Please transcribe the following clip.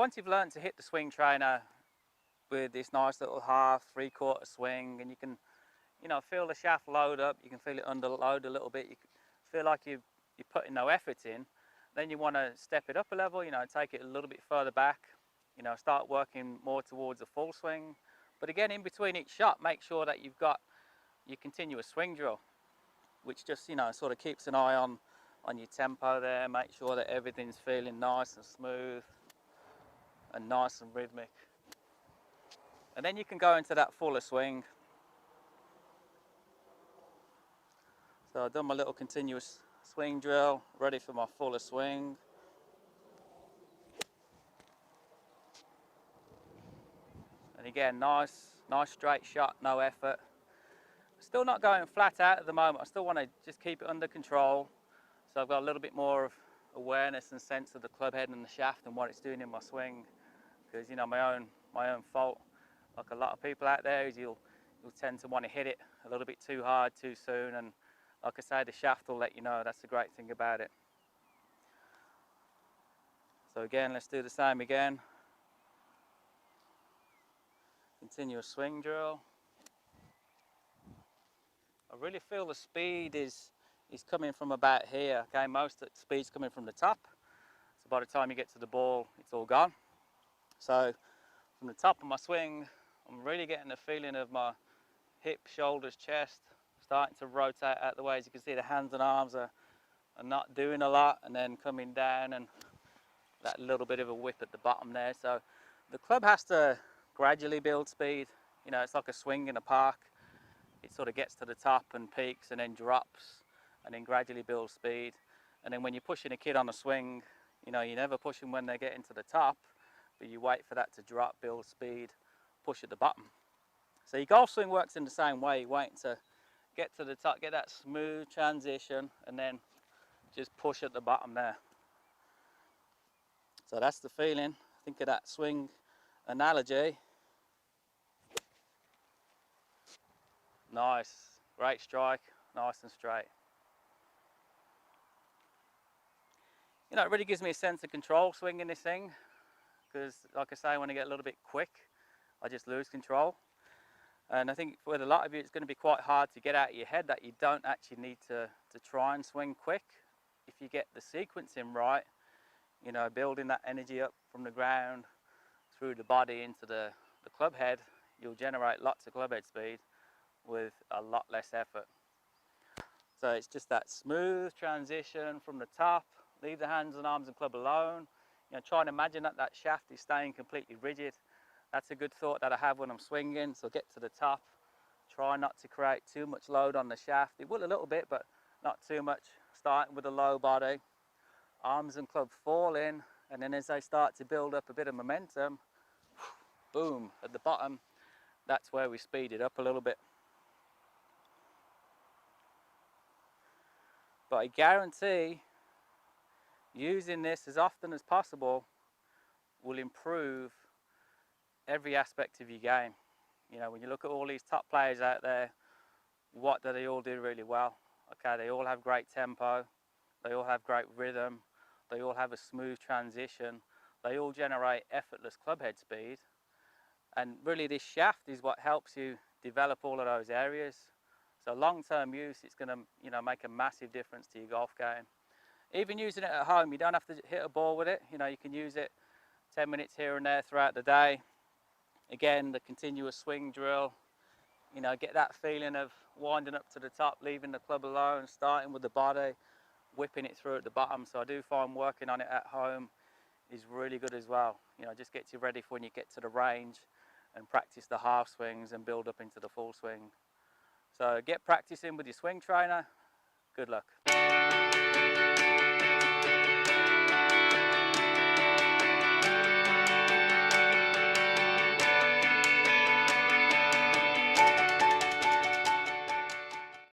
once you've learned to hit the swing trainer with this nice little half, 3/4 swing, and you can, you know, feel the shaft load up, you can feel it underload a little bit, you feel like you're putting no effort in, then you want to step it up a level, you know, take it a little bit further back, you know, start working more towards a full swing. But again, in between each shot, make sure that you've got your continuous swing drill, which just, you know, sort of keeps an eye on your tempo there, make sure that everything's feeling nice and smooth and nice and rhythmic. And then you can go into that fuller swing. So I've done my little continuous swing drill, ready for my fuller swing. And again, nice straight shot, no effort. Still not going flat out at the moment. I still want to just keep it under control. So I've got a little bit more of awareness and sense of the club head and the shaft and what it's doing in my swing. Because, you know, my own fault, like a lot of people out there, is you'll tend to want to hit it a little bit too hard too soon, and like I say, the shaft will let you know. That's the great thing about it. So again, let's do the same again. Continuous swing drill. I really feel the speed is coming from about here. Okay, most of the speed's coming from the top. So by the time you get to the ball, it's all gone. So from the top of my swing, I'm really getting the feeling of my hips, shoulders, chest starting to rotate out the way. As you can see, the hands and arms are not doing a lot, and then coming down, and that little bit of a whip at the bottom there. So the club has to gradually build speed. You know, it's like a swing in a park. It sort of gets to the top and peaks and then drops and then gradually builds speed. And then when you're pushing a kid on a swing, you know, you never push them when they get into the top, but you wait for that to drop, build speed, push at the bottom. So your golf swing works in the same way. You're waiting to get to the top, get that smooth transition, and then just push at the bottom there. So that's the feeling. Think of that swing analogy. Nice, great strike, nice and straight. You know, it really gives me a sense of control swinging this thing, because like I say, when I get a little bit quick, I just lose control. And I think with a lot of you, it's going to be quite hard to get out of your head that you don't actually need to try and swing quick. If you get the sequencing right, you know, building that energy up from the ground through the body into the club head, you'll generate lots of club head speed with a lot less effort. So it's just that smooth transition from the top. Leave the hands and arms and club alone. You know, try and imagine that shaft is staying completely rigid. That's a good thought that I have when I'm swinging. So get to the top. Try not to create too much load on the shaft. It will a little bit, but not too much. Starting with a low body. Arms and club fall in, and then as they start to build up a bit of momentum, boom, at the bottom, that's where we speed it up a little bit. But I guarantee using this as often as possible will improve every aspect of your game. You know, when you look at all these top players out there, what do they all do really well? Okay, they all have great tempo, they all have great rhythm, they all have a smooth transition, they all generate effortless club head speed, and really this shaft is what helps you develop all of those areas. So long-term use, it's going to, you know, make a massive difference to your golf game. Even using it at home, you don't have to hit a ball with it. You know, you can use it 10 minutes here and there throughout the day. Again, the continuous swing drill, you know, get that feeling of winding up to the top, leaving the club alone, starting with the body, whipping it through at the bottom. So I do find working on it at home is really good as well. You know, just gets you ready for when you get to the range and practice the half swings and build up into the full swing. So get practicing with your swing trainer. Good luck.